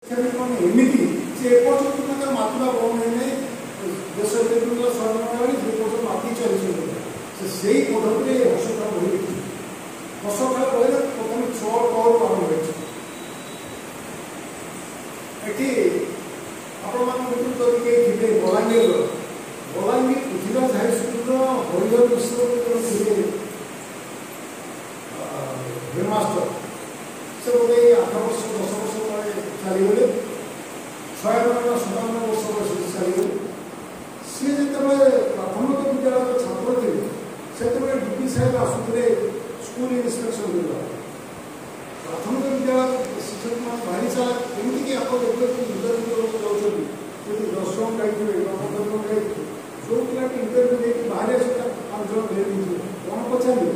एमती से एपर्तंत मात्रा बंद है देश सरकार माति चलती से पद्धति हसखा बही हसखा बही प्रथम 6 कौर आरंभ होती आपड़ी थे बलांगीर पृथ्वीराज हाईस्कल हरिहर मिश्र थे हेडमास्टर से बोधे 8 वर्ष 10 वर्ष पर चलीगले 96 97 वर्ष बयस चलीगले सी जो प्राथमिक विद्यालय छात्र थे से डीपी साहेब आसुले स्कूल इन्स्पेक्शन करवा प्राथमिक विद्यालय शिक्षक मान भारी चाल एमती आप देखते इंटरव्यू लोग जाऊँगी जो 10 जन गाइए 15 जन गाइए जो पिला इंटरव्यू देखिए बाहर आस 5 जन भेज कौन पचारे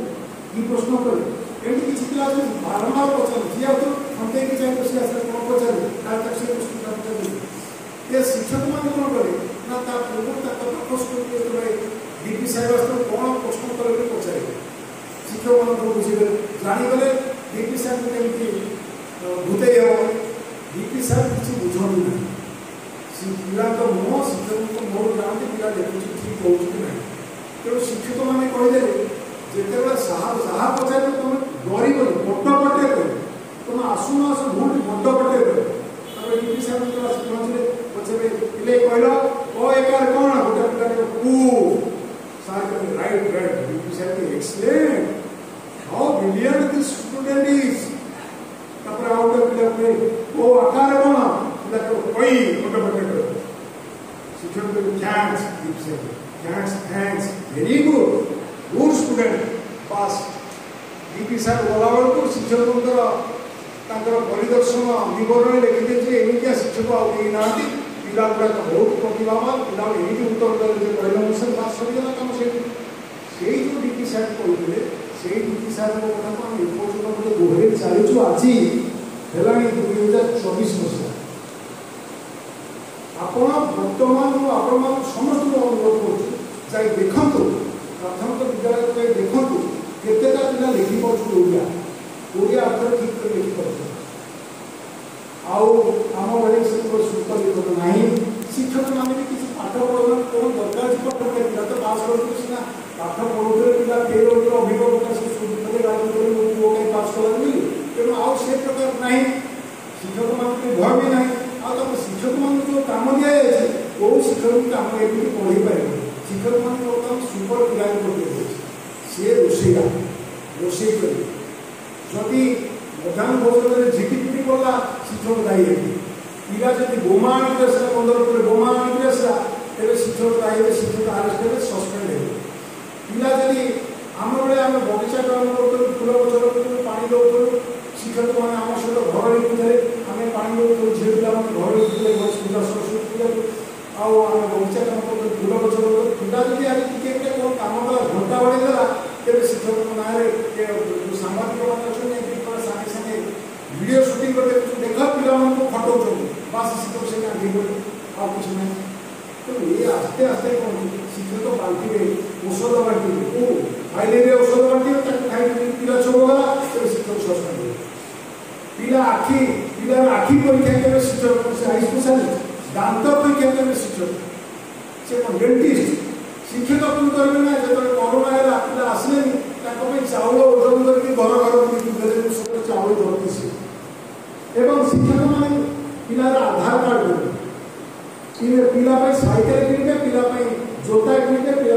कि प्रश्न करें एमती किसी पिला बारंबार पचार जी आप हमते कि चाहिए सी आस कौन पचारे तक से प्रश्न पचार ये शिक्षक मैंने कौन करे ना पूर्व पाख स्कूल डीपी साहेब आस कौन प्रश्न करेंगे पचारे शिक्षक मान बुझे जागले डीपी साहेब केमती भूते हे डीपी साहेब किसी बुझाती ना पिला तो मुह शिक्षक मोर जाती पिला देखुच ठीक कौन ना तेणु शिक्षक मैंने कहीदे जिते जहाँ पचार तुम डर बड़ पटे कर तुम आसुन आस भूल बड़ पटे कर डीपी साहेब पहुँचे पचारे पिले कहल ओ एकार कौन गोटे पिला कू सार राइट राइट डीपी साहेब excellent how brilliant this student is तापर आउ पिला ओ आकार कौन पिला कई गोटे पटे कर शिक्षक थैंक्स डीपी साहेब thanks very good good student pass DP साहेब गला बेलू शिक्षक परिदर्शन विवरण लिखिदे एमितिया शिक्षक आई ना पिला गुड़ाक बहुत प्रतिभावान पिला एमती उत्तर देते कहला अनुसार बात सरीगला कम से जो डीपी साहेब कहते से डीपी साहेब कथा को आम एपर्तंत गोटे दोहरे चलीचु आज है 2024 मसीहा आपण बर्तमान आपण समस्त अनुरोध कर देखु प्राथमिक विद्यालय जाए देखु केतेटा पिला लिखि पार्टी ओडिया अक्षर ठीक कर लिखि पार्टी आम बड़े सुस्त लिखत ना शिक्षक मैंने भी किसी पाठ पढ़ा कौन दरकार पाठ पिला तो पास कर सीना पाठ पढ़ुते पिला फेल होते अभिभावक से सुधे गाड़ी पुओ कहीं पास कला बोली तेणु आउ से प्रकार ना शिक्षक मान भय भी ना आम शिक्षक मान जो कम दि जाए कौ शिक्षक कम एमती पढ़ी पारे शिक्षक मान सुपर पिला सी रोषेगा रोषे कर जदि मध्याह्न भोजन में झिटिपिटी पड़ा शिक्षक दायी है पिला जब बोमा आनिक आसला 15 रुपये बोमा आनिक आसला तेरे शिक्षक दायी है शिक्षक आरेस्ट है सस्पेंड है पिला जदि आम बेले आम बगीचा काम करूँ फूल गच लगे पानी दौर शिक्षक मैंने आम सहित घर लिखुले आम पानी दौर झील पिला घर लिखुले पूजा सरस्वती पूजा आम बगीचा काम कर फूल गच लगे पिला जब आज टी कौन कम कला घंटा बढ़ेगा तेरे शिक्षक ना सांबादिक मैंने अच्छे सागे सागे वीडियो शूटिंग करते देख पिला फटो बास शिक्षक से गांधी बोले आ कुछ ना तो ये आस्ते आस्ते कौन शिक्षक बांटे औषध बांटे ओ खाइले औषध बांटे खाई पिला चोगला तेरे शिक्षक सस्पेंड पिला आखि पिलार आखि परीक्षा के शिक्षक से आई स्पेशलिस्ट दांत परीक्षा के शिक्षक से डेंटिस्ट शिक्षक कौन करेंगे ना जो कोरोना है पिला आसले चाउल ओजन करके घर घर सब चाउल धरती से एवं शिक्षक मैंने पिलार आधार कार्ड देते पिला साइकेल किणवे पिला जोता किणवे पिला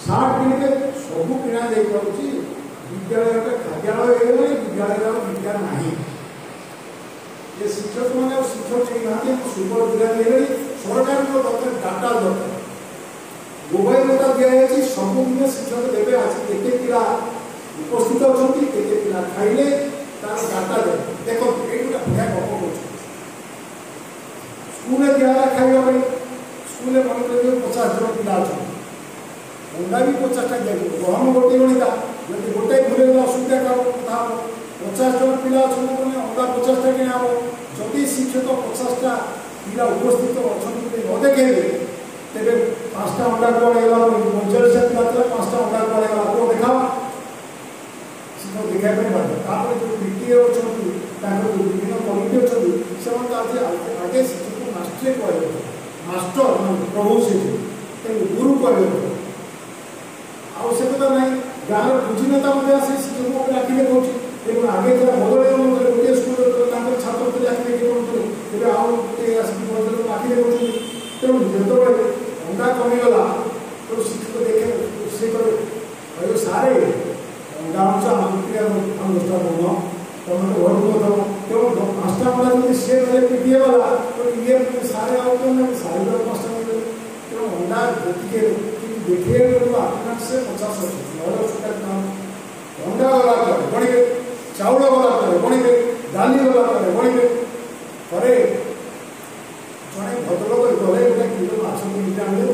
सार्ट किणवे सब किणा जा विद्यालय खाद्यालय विद्यालय विद्या ना ये शिक्षक मैंने शिक्षक ना सुपर विद्यालय सरकार दरकार डाटा दरकार मोबाइल डाटा दिखाई सबुदिन शिक्षक देवे आज केते पिला उपस्थित अच्छा केते पिला खाइले तार डाटा दे देखो ये बढ़िया गप कर स्कूल दिया खाइबा स्कूल मन कर 50 जन पिला अच्छा अंडा भी 50टा दिया गहम गोटे गणिता जब गोटे घूरे असुविधा कथा 50 जन पिला अच्छा मैंने अंडा 50टा कि जदि शिक्षक 50टा पिला उपस्थित अच्छा न देखे तेरे 5टा अंडा कड़ेगा 45 पिला 5टा अंडा कड़ेगा को देखा देखा जो पीटीए अच्छा विभिन्न कमिटी अच्छा ସେମାନେ ଆଜି ଆଗେ ଶିକ୍ଷକ ମାଷ୍ଟରେ କହିବେ ମାଷ୍ଟର ମାନେ ପ୍ରଭୁ ସେଠି ତେଣୁ ଗୁରୁ କହିବେ ଆଉ ସେ କଥା ନାହିଁ ଗାଁର ବୁଝିନେତା ମଧ୍ୟ ଆସି ଶିକ୍ଷକ ଉପରେ ଆଖିରେ କହୁଛି ତେଣୁ ଆଗେ ଯାହା ବଦଳେଇ ନଥିଲେ ଗୋଟିଏ ସ୍କୁଲରେ ତାଙ୍କର ଛାତ୍ରଛାତ୍ରୀ ଆଖିରେ କିଏ କରୁଥିଲେ ଏବେ ଆଉ ଗୋଟିଏ ଆସିକି ବଦଳ ଆଖିରେ କରୁଛନ୍ତି ତେଣୁ ଯେତେବେଳେ ଅଣ୍ଡା କମିଗଲା ତେଣୁ ଶିକ୍ଷକ ଦେଖେ ରୋଷେଇ କରେ କହିବ ସାରେ ଅଣ୍ଡା ଅଂଶ ଆମ ଦଶଟା ବନ ତମେ ତ ଘରକୁ ଦେବ ତେଣୁ ପାଞ୍ଚଟା ଅଣ୍ଡା ଯଦି ସିଏ ଗଲେ ପିଟିଏ ଗଲା ତେଣୁ ଇଏ ସାରେ ଆଉ କେଉଁ ସାରେ ପାଞ୍ଚଟା ନେବେ ତେଣୁ ଅଣ୍ଡା ଯେତିକି देखिए आपना से 50 अंडा गला करे बणिके चाउल गला करे बणिके दाली गला करे बणिके करे जड़े भद्रक गले गोटे किलो माछ किनते आने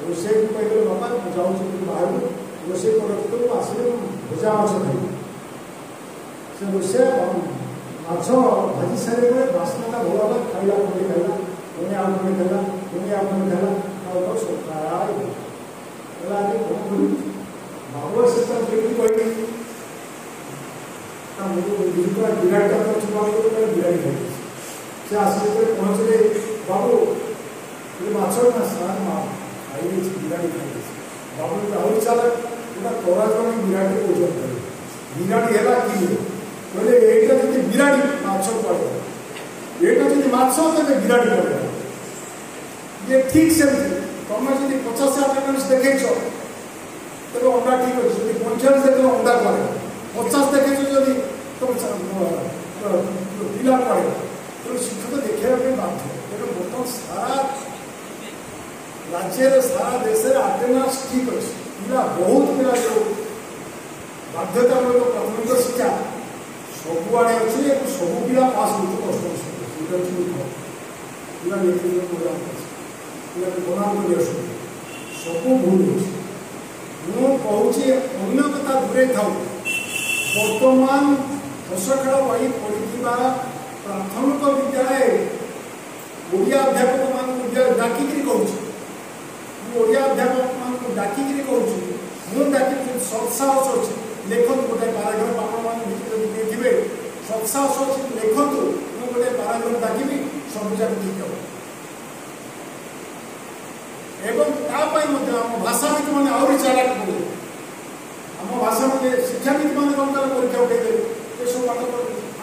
रोषे कहले बाबा जाऊँ बाहर रोषे कर आसले भजा माछ खाई से रोषे माछ भाजी सारे बास्नाटा भल है खाइला पुणी खाइला पुणी आउ पुणी खाइला पुणी आउ पुणी खाइला विराट बिराड़ी खाई से आसिक पहुँचले बाबू माछ ना सार खाई बिराड़ी खाई बाबू आउट चल तोरा जन बिराटी ओजन कर बिराड़ी है कि कहले यहीटा जी बिराड़ी माछ पड़े यहाँ जी माछ तेज बिराड़ी पड़े ये ठीक से तुम्हें जी 50 अटेंडेंस देखेछ तेज अंडा ठीक अच्छे 45 देख अंडा करे 50 देखेछ जदि तुम पिला पड़े तो शिक्षक देखा बाध्य तेणु बर्तमान सारा राज्य सारा देश में अटेंडेंस ठीक अच्छे पिला बहुत पिला जो बाध्यतामूलक प्राथमिक शिक्षा सबुआड़े अच्छे सब पिला पास हो कष्ट पिला बनाम सब भूल हो मुझे अन्य कथा दूरे था बर्तमान हसखेल पाई पढ़ा प्राथमिक विद्यालय ओडिया अध्यापक मान डाकिक ओडिया अध्यापक मान डाकिक मुझे डाक सत्साहस अच्छे लिखत गोटे पाराग्राफ आपे सत्साहस अच्छे लिखतु मुझे गोटे पाराग्राफ डाकि सब जाक ठीक हम एवं आम भाषाविद मैंने आहरी चालाक कले आम भाषाविद शिक्षाविद मैंने कौन तार परीक्षा उठे सब बात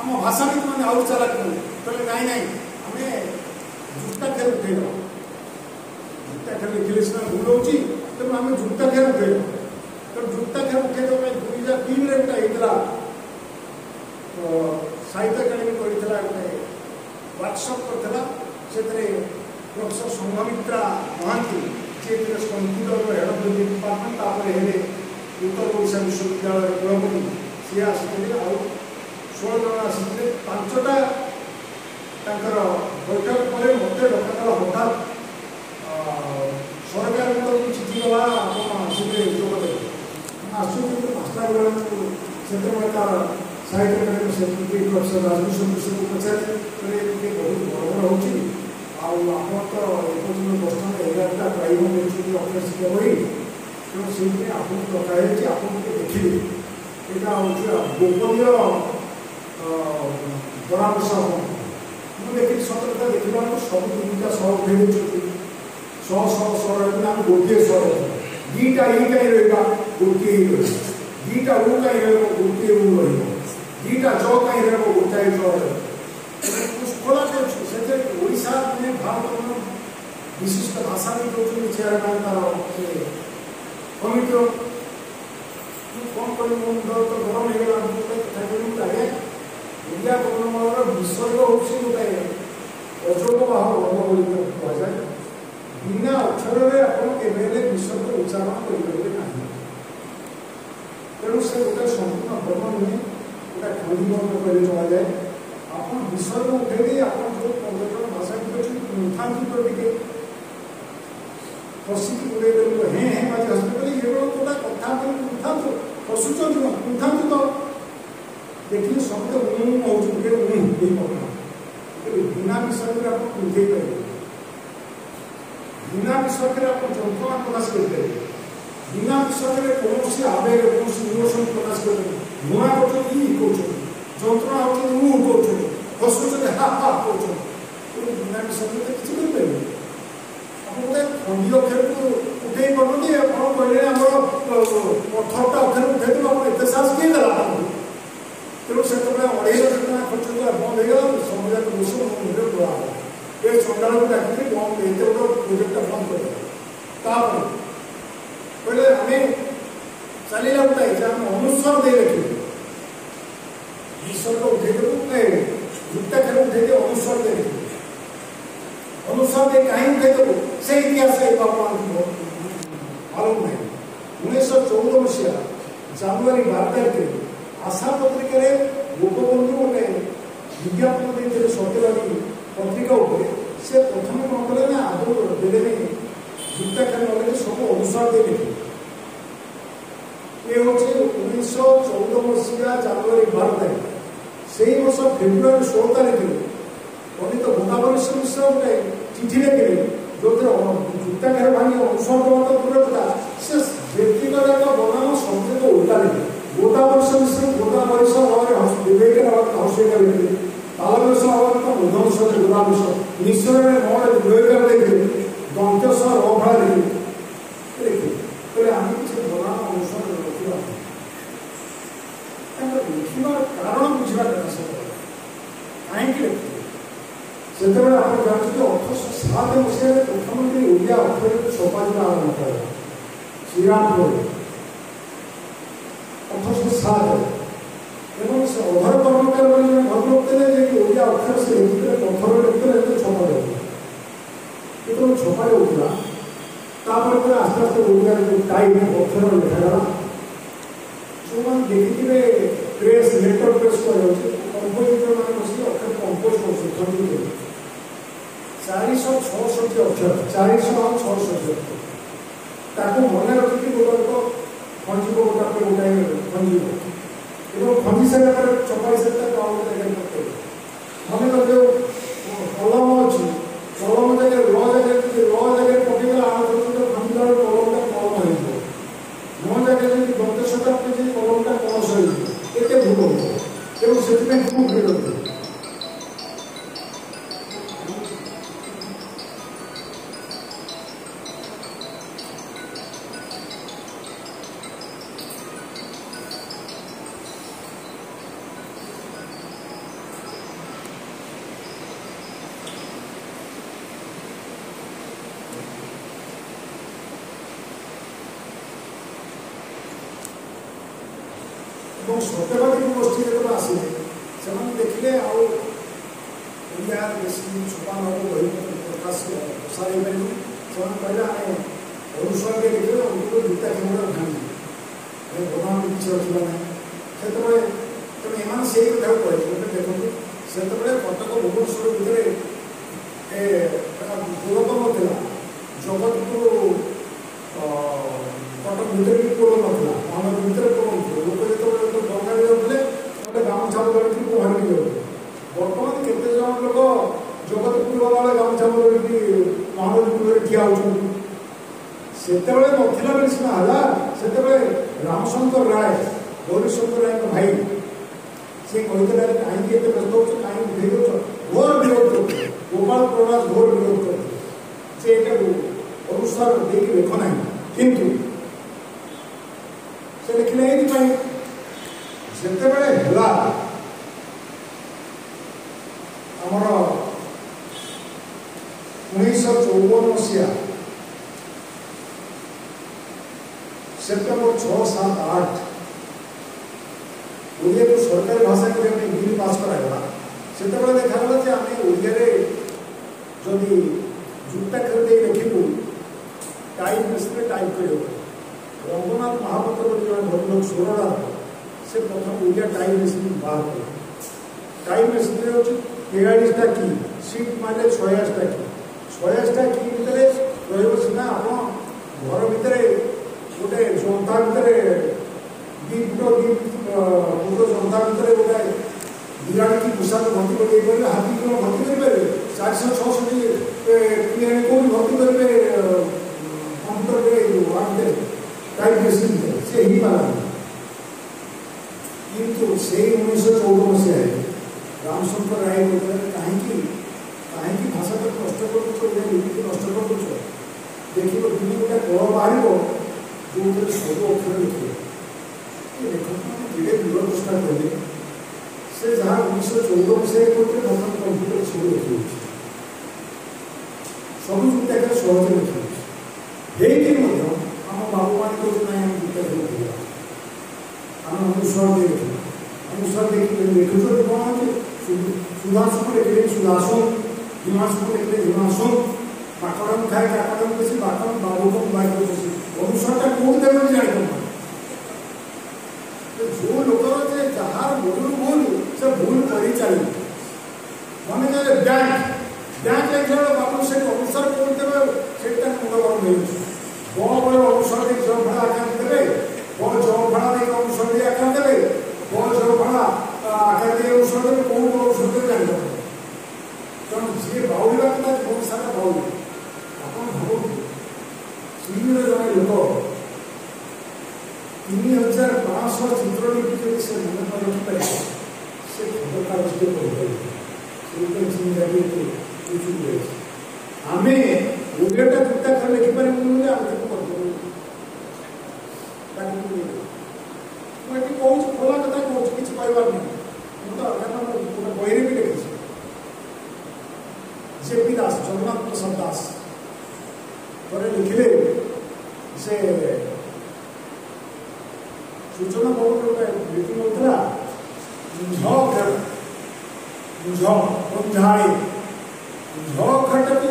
आम भाषाविद मैंने आहरी चालाक कले कहले नाई नाई आम जुटा खेल उठेद जुटा खेल लिखिले सीना भूल हो तेणु आम जुटा खेल उठेद तेणु जुटा खेल उठेद 2003 गोटे होता साहित्य एकाडेमी करता गोटे वर्कशॉप करता से professor Sanghamitra Mahanti ji computer head of the department हेले उत्तर ओडिशा विश्वविद्यालय कुलपति सी आसते आ 16 जन आसते 5टा बैठक पर मत डकाला हठात सरकार चिठी गला आसते जोगदे आसुच्च 5टा बेला से साहित्य एकाडेमी सेक्रेटरी प्रोफेसर राजभूषण विषय को पचारे बहुत गड़बड़ हो आप तो एपर्तन बर्तमान 11टा प्राइवेट अभ्यासिक बही तेणु से आपको डकाई आपको देखिए यहाँ हूँ गोपनीय परामर्श मुझे देखिए सतर्कता देखा सब 2टा शह उठे शह रहा गोटे शह दीटा ई कहीं रहा गोटे ही दीटा ऊ कहीं रोटे ऊ दीटा ज कहीं गोटाए ज खोला ओडिशा में भारत विशिष्ट भाषाविद होती चेयरमैन तार कमिटी कौन कर मुंड तो गरम हो गला लगे ओडिया वर्णमालार विसर्ग हूँ गोटे अजोगवाह वर्ण कहुए बिना अक्षर आपले विसर्ग उच्चारण करेंगे ना तेणु से गोटे संपूर्ण वर्ण नुहे गोटे खंडी वर्ण कह चल जाए आप विसर्ग उठे आप जो 15 जन भाषाविद अच्छे मुखांतर टे फसिक उड़े हें हें बाजी हस्पिटाल ये गोटा कथा मुखांतर फसुच मुखांतर तो देखिए शब्द हो बिना विसर्ग आप उठे पारे बिना विसर्ग आप जंत्रणा प्रकाश करेंगे बिना विसर्ग कौन आवेग कौन इमोशन प्रकाश करेंगे घृणा कर जंत्रणा हो कर ହସୁଛନ୍ତି ହା ହା କହୁଛନ୍ତି ବିନା ବିଷୟରେ କିଛି କରିପାରିବେ। ଆପଣ ଗୋଟେ ଖଣ୍ଡି ଅକ୍ଷରକୁ ଉଠେଇ ପାରୁଛନ୍ତି ଆପଣ କହିଲେ ଆମର 18ଟା ଅକ୍ଷର ଉଠେଇଦେବୁ ଆପଣ ଏତେ ସାହସ କିଏ ଦେଲା ଆପଣଙ୍କୁ। ତେଣୁ ସେତେବେଳେ 2.5 ଲକ୍ଷ ଟଙ୍କା ଖର୍ଚ୍ଚ କଲା ବନ୍ଦ ହେଇଗଲା ସବୁ ଯାକ ଦୋଷ ମୋ ମୁଣ୍ଡରେ ଗୋଳା ହେଲା। ଏ ଚଣ୍ଡାଳକୁ ଡାକିକି ବନ୍ଦ ଏତେ ଗୋଟେ ପ୍ରୋଜେକ୍ଟଟା ବନ୍ଦ କରିଦେଲା। ତାପରେ କହିଲେ ଆମେ ଚାଲିଲା ଗୋଟାଏ ଯେ ଆମେ ଅନୁସ୍ୱାର ଦେଇ ଲେଖିବୁ ଈଶ୍ୱରକୁ ଉଠେଇଦେବୁ ଯୁକ୍ତାକ୍ଷର ଉଠେଇକି ଅନୁସ୍ୱାର ଦେଇ ଲେଖିବୁ। ଅନୁସାର କାହିଁ ଉଠେଇଦେବୁ ସେ ଇତିହାସ ଆପଣଙ୍କୁ ମାଲୁମ ନାହିଁ। 1914 ମସିହା ଜାନୁଆରୀ 12 ତାରିଖରେ ଆଶା ପତ୍ରିକାରେ ଗୋପବନ୍ଧୁ ଗୋଟେ ବିଜ୍ଞାପନ ଦେଇଥିଲେ ସତ୍ୟବାଦୀ ପତ୍ରିକା ଉପରେ। ସେ ପ୍ରଥମେ କ'ଣ କଲେ ନା ଆଦୌ ଦେଲେନି ଯୁକ୍ତାକ୍ଷର ନଦେଲେ ସବୁ ଅନୁସାର ଦେଇ ଲେଖିବେ। ଏ ହେଉଛି 1914 ମସିହା ଜାନୁଆରୀ 12 ତାରିଖ। ସେଇ ବର୍ଷ ଫେବୃଆରୀ 16 ତାରିଖରେ ପଣ୍ଡିତ ଗୋଦାବରୀଶ ମିଶ୍ର ଗୋଟେ ଚିଠି ଲେଖିଲେ ଯେଉଁଥିରେ ଯୁକ୍ତାକ୍ଷର ଭାଙ୍ଗି ଅନୁସରଣ ଦେବା ତ ଦୂର କଥା ସେ ବ୍ୟକ୍ତିଗତ ଏକ ବନାନ ସଂଯୋଗ ଉଲ୍ଟା ଲେଖିଲେ। ଗୋଦାବରୀଶ ମିଶ୍ର ଗୋଦାବରୀଶ ଭାବରେ ବିବେକ ହସେଇକା ଲେଖିଲେ। ତାଲବେଶ ଭାବରେ ତ ମୃଦଂଶ ଗୋଦାବରୀଶ ମିଶ୍ରରେ ମନରେ ବିବେକ ଲେଖିଲେ। ଦନ୍ତ୍ୟସ ରଫଳା ଲେଖିଲେ କହିଲେ ଆମେ କିଛି ବନାନ ଅନୁସରଣ ରଖିବା ତାଙ୍କର ଲେଖିବାର କାରଣ ବୁଝିବା କଥା ସେତେବେଳେ କାହିଁକି ଲେଖିଲେ। ସେତେବେଳେ ଆପଣ ଜାଣିଛନ୍ତି 1807 ମସିହାରେ ପ୍ରଥମନ୍ତ୍ରୀ ଓଡ଼ିଆ ଅକ୍ଷରରେ ଛପାଯିବା ଆରମ୍ଭ କଲେ ଶ୍ରୀରାମପୁରରେ 1807 ଏବଂ ସେ ଅଧର କର୍ମକାର ବୋଲି ଜଣେ ଭଦ୍ରଲୋକ ଥିଲେ ଯେ ଓଡ଼ିଆ ଅକ୍ଷର ସେ ଲେଖିଥିଲେ ପଥରରେ ଲେଖିଥିଲେ ଏତେ ଛପା ଯାଉଥିଲା। ଯେତେବେଳେ ଛପା ଯାଉଥିଲା ତାପରେ ପରେ ଆସ୍ତେ ଆସ୍ତେ ଓଡ଼ିଆରେ ଯେଉଁ ଟାଇପ୍ ଅକ୍ଷର ଲେଖାଗଲା। ଯେଉଁମାନେ ଦେଖିଥିବେ ପ୍ରେସ୍ ଲେଟର ପ୍ରେସ୍ କୁହାଯାଉଛି କମ୍ପୋଜିଟର ମାନେ ବସିକି ଅକ୍ଷର କମ୍ପୋଜ କରୁଛନ୍ତି 466 ଅକ୍ଷର 466 ଅକ୍ଷର ତାକୁ ମନେ ରଖିକି ଗୋଟେ ଲୋକ ଖଞ୍ଜିବ ଗୋଟାଏ ଖଞ୍ଜିବ ଏବଂ ଖଞ୍ଜି ସାରିଲା ପରେ ଚପାଇ ସାରିଲା ତାକୁ ଆଉ ଗୋଟେ ଜାଗାରେ ପକେଇବ। ମନେ କରିଦେବ କଲମ ଅଛି କଲମ ଜାଗାରେ ଲ ଜାଗାରେ ଯଦି ଲ ଜାଗାରେ ପକେଇଦେଲା ଆଉ ଖଞ୍ଜିଲା ବେଳେ କଲମଟା କଲମ ହେଇଯିବ। ମୋ ଜାଗାରେ ଯଦି ଗନ୍ତଶତା ପକେଇଛି କଲମଟା କଳସ ହେଇଯିବ। ଏତେ ଭୁଲ ହେବ ଏବଂ ସେଥିପାଇଁ ଭୁଲ ହେଇଯାଉଛି। এবং ସତ୍ୟବାଦୀ ଗୋଷ୍ଠୀ ଯେତେବେଳେ ଆସିଲେ ସେମାନେ ଦେଖିଲେ ଆଉ ଓଡ଼ିଆ ବେଶୀ ଛପା ନହେବ ବହି ପ୍ରକାଶ ପ୍ରସାର ହେଇପାରିବ। ସେମାନେ କହିଲେ ଆମେ ଅନୁସରଣରେ ଦେଖିଲେ ଆମକୁ ଦୁଇଟା କେନ୍ଦ୍ର ଭାଙ୍ଗି ବନାନ କିଛି ରଖିବା ନାହିଁ। ସେତେବେଳେ ତେଣୁ ଏମାନେ ସେଇ କଥାକୁ କହିଲେ ଦେଖନ୍ତୁ ସେତେବେଳେ କଟକ ଭୁବନେଶ୍ୱର ଭିତରେ ପୁରାତନ ଥିଲା ଜଗତପୁର କଟକ ଭିତରେ ବି ପୋଲ ନଥିଲା ମହାନଦୀ ଭିତରେ ପୋଲ ନଥିଲା। ଲୋକ ଯେତେବେଳେ ଡଙ୍ଗାରେ ଯାଉଥିଲେ ଗୋଟେ ଗାମୁଛା ଧରିକି ପହଁରିକି ଯାଉଥିଲେ। ବର୍ତ୍ତମାନ କେତେ ଜଣ ଲୋକ ଜଗତପୁର ଗଲାବେଳେ ଗାମୁଛା ଧରିକି ମହାନଦୀ କୂଳରେ ଠିଆ ହେଉଛନ୍ତି। ସେତେବେଳେ ନଥିଲା ବୋଲି ସିନା ହେଲା। ସେତେବେଳେ ରାମଶଙ୍କର ରାୟ ଗୌରୀଶଙ୍କର ରାୟଙ୍କ ଭାଇ ସେ କହିଥିଲେ କାହିଁକି ଏତେ ବ୍ୟସ୍ତ ହେଉଛ କାହିଁକି ଉଠେଇ ଦେଉଛ ଘୋର ବିରୋଧ କରୁଥିଲେ। ଗୋପାଳ ପ୍ରଭାସ ଘୋର ବିରୋଧ କରୁଥିଲେ ଯେ ଏଇଟାକୁ ଅନୁସାର ଦେଇକି ଲେଖ ନାହିଁ। କିନ୍ତୁ ସେ ଲେଖିଲେ ଏଇଥିପାଇଁ ଯେତେବେଳେ ହେଲା ଆମର 1954 ମସିହା ସେପ୍ଟେମ୍ବର 6, 7, 8 ଓଡ଼ିଆକୁ ସରକାରୀ ଭାଷା କରିବା ପାଇଁ ବିଲ୍ ପାସ୍ କରାଗଲା। ସେତେବେଳେ ଦେଖାଗଲା ଯେ ଆମେ ଓଡ଼ିଆରେ ଯଦି ଯୁକ୍ତାକ୍ଷର ଦେଇ ଲେଖିବୁ ଟାଇପ୍ ମେସିନ୍ରେ ଟାଇପ୍ କରିବ। ରଙ୍ଗନାଥ ମହାପାତ୍ର ବୋଲି ଜଣେ ଭଦ୍ରଲୋକ ସୁରଡ଼ା ସେ ପ୍ରଥମେ ଓଡ଼ିଆ ଟାଇପ୍ ମେସିନ୍ ବାହାର କଲେ। ଟାଇପ୍ ମେସିନ୍ରେ ହେଉଛି 43ଟା କି ସିଟ୍ ମାରିଲେ 86ଟା କି 86ଟା କି ଭିତରେ ରହିବ ସିନା ଆପଣ ଘର ଭିତରେ ଗୋଟେ ଜନ୍ତା ଭିତରେ 2 ଫୁଟ ଜନ୍ତା ଭିତରେ ଗୋଟେ ବିରାଟ କି ପୋଷାକ ଭର୍ତ୍ତି କରିଦେଇପାରିବେ। ହାତୀ କ'ଣ ଭର୍ତ୍ତି କରିପାରିବେ? 466 କେଉଁଠି ଭର୍ତ୍ତି କରିବେ କମ୍ପ୍ୟୁଟରରେ ଟାଇପ୍ ମେସିନ୍ ଭିତରେ ସେ ହେଇପାରିଲାନି। କିନ୍ତୁ ସେଇ 1914 ମସିହାରେ रामशंकर राय कहते कहीं कहीं भाषा को नष्ट कर लिपि नष्ट कर देखिए दिन गोटे कल बाहर जो सब अक्षर लिखे लेखक मैंने धीरे दूरदृष्टा कहले से जहाँ 1914 मसीह करते बर्तमान कंप्यूटर सब लिखे सब जुटा सहज लिखे आम बाबू मान ना आम जुटा लिखा आम अनुसरण देखिए अनुसार देखिए लिखुचे कौन सुधांशु को लिखले सुधांशु हिमांशु को लिखले हिमांशु बाकड़म खाए काकड़म बसी बाकड़म बाबू को बाबू बसी अनुसार कौन देवे जाने जो लोकर जे जहार भूल से भूल करी चली माने जे बैंक लेखा बाबू से अनुसार कौन देवे सेटा मुंड गरम नहीं बहुत बड़े अनुसार देख जब भाड़ा आकार देवे बहुत जब भाड़ा देख अनुसार दे आकार देवे बहुत जब भाड़ा आकार दे अनुसार देवे कौन अनुसार दे जाने कारण जी बाउला कथा बहुत सारा बाउल अपन भाव चीन जने लोक 3500 चित्रलिपि से मन पर रखिपारे से खबर कागज के पढ़े से चीन जाके यूट्यूब आमे ओडेटा दुटा कर लिखिपारे मुले आम तक पढ़ो ताकि मैं कहूँ खोला कथा कहूँ किसी कहबार नहीं तो कारण गोटे बहरे भी लिखी जेपी दास जगन्नाथ प्रसाद दास थे लिखिले से सूचना भवन गोटे मीटिंग होता झझाई झट को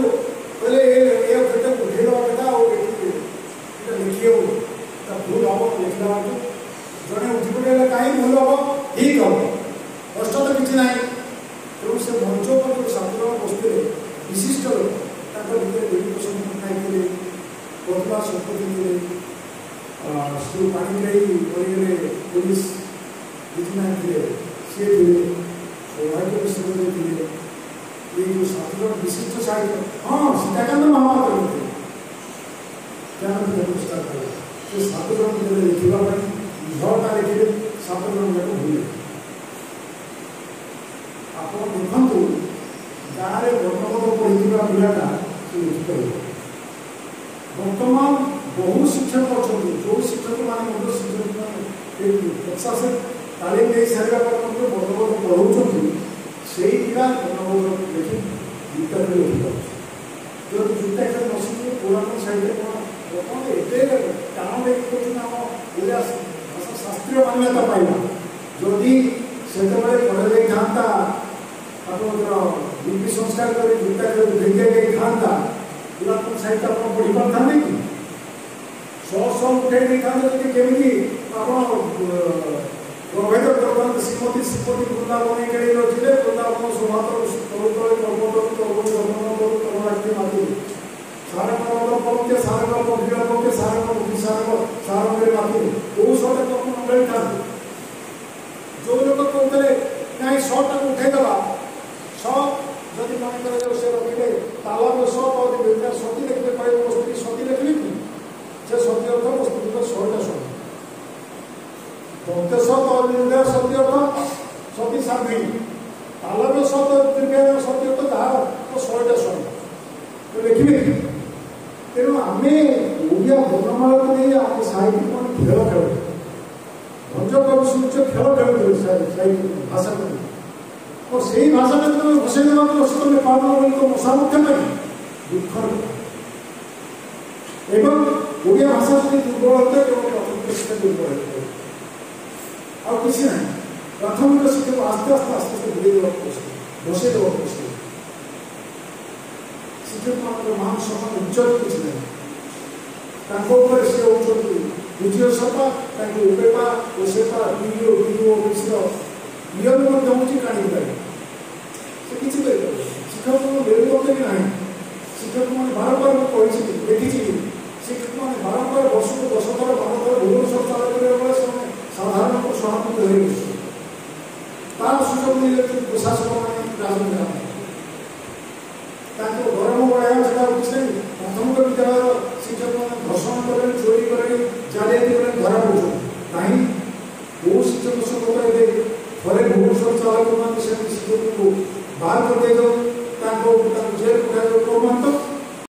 बोले ये घट उठे कथा लिखे भूल हम लिखला जड़े उठी पड़े कहीं भूल हम ठीक हम कष्ट तो किसी ना तेणु से मंच पर जो छात्र बसते विशिष्ट लोक देवीप्रसाद पट्टनायक प्रतिभा शतपथी श्री पाणिग्राही परिगले पुलिस विधिनायक थे सी थे सौभाग्य विश्वविद्यालय थे ये जो छात्र विशिष्ट साहित्य हाँ सीताकांत महापात्र थे ज्ञान पुरस्कार पाए से 7 जन लिखा झटा लिखे 7 जन जाक भूले आप देखु गाँव में वर्णपद पढ़ी पिलाटा से लिखिपार बर्तमान बहु शिक्षक अच्छा जो शिक्षक मैंने शिक्षक प्रशासन तालीम दे सारा वर्णपद पढ़ाऊँ से पिला वर्णपद लिखि गीता लिखिपार जो जुटा न शिखे पुरातन साहित्य कौन बर्तमान एवं टाण देखिए आम ओडिया भाषा शास्त्रीय मान्यता पाइबा जदि से पढ़ा जाता लिपि संस्कार कर जुटा भेजा गई था पुरातन साहित्य आप पढ़ी पारे कि 100 उठे नहीं था केमी प्रभेद करते श्रीमती श्रीमती वृंदावन गए वृंदावन शोभातर सारंगे सारंगे सारंग सारंगे माती बहुत सारे मंडली था जो लोग कहते ना 100 उठेदेवा सब जदि मन कर से रखिले तालाब सब सती लिखिले कहे वस्तु सती लिखिले कि से सती अर्थ वस्तु 100टा सती दंतेश सती अर्थ सती साध्वी तालाब सती अर्थ जहाँ तो 100टा सती तो लिखिले तेणु आम ओडिया वर्णमाला को नहीं आम साहित्य को खेल खेल भंज कवि सूर्य खेल खेल साहित्य भाषा को और से ही भाषा में तुम बसई देवा तो नेपाल तो मशामुख्य दुख एवं ओडिया भाषा जो दुर्बल होता है केवल दुर्बल होता है और किसी ना प्राथमिक शिक्षा को आस्ते आस्ते आस्ते आस्ते भूले देवा बसई देवा शिक्षक मान मान सम्मान उज्जवल किसी नहीं से होती द्वितीय सभा उपेपा ओसेपा पीओ पीओ नियम हूँ काणी से किसी शिक्षक लेवल भी ना शिक्षक मैंने बारंबार कही देखी शिक्षक मैंने बारंबार वर्ष को 10 थर 12 थर भुवनेश्वर चाल कर साधारण सहानुभूति रही तार सुजोग नहीं प्रशासक मैंने राजनीति गरम बढ़ाया किसी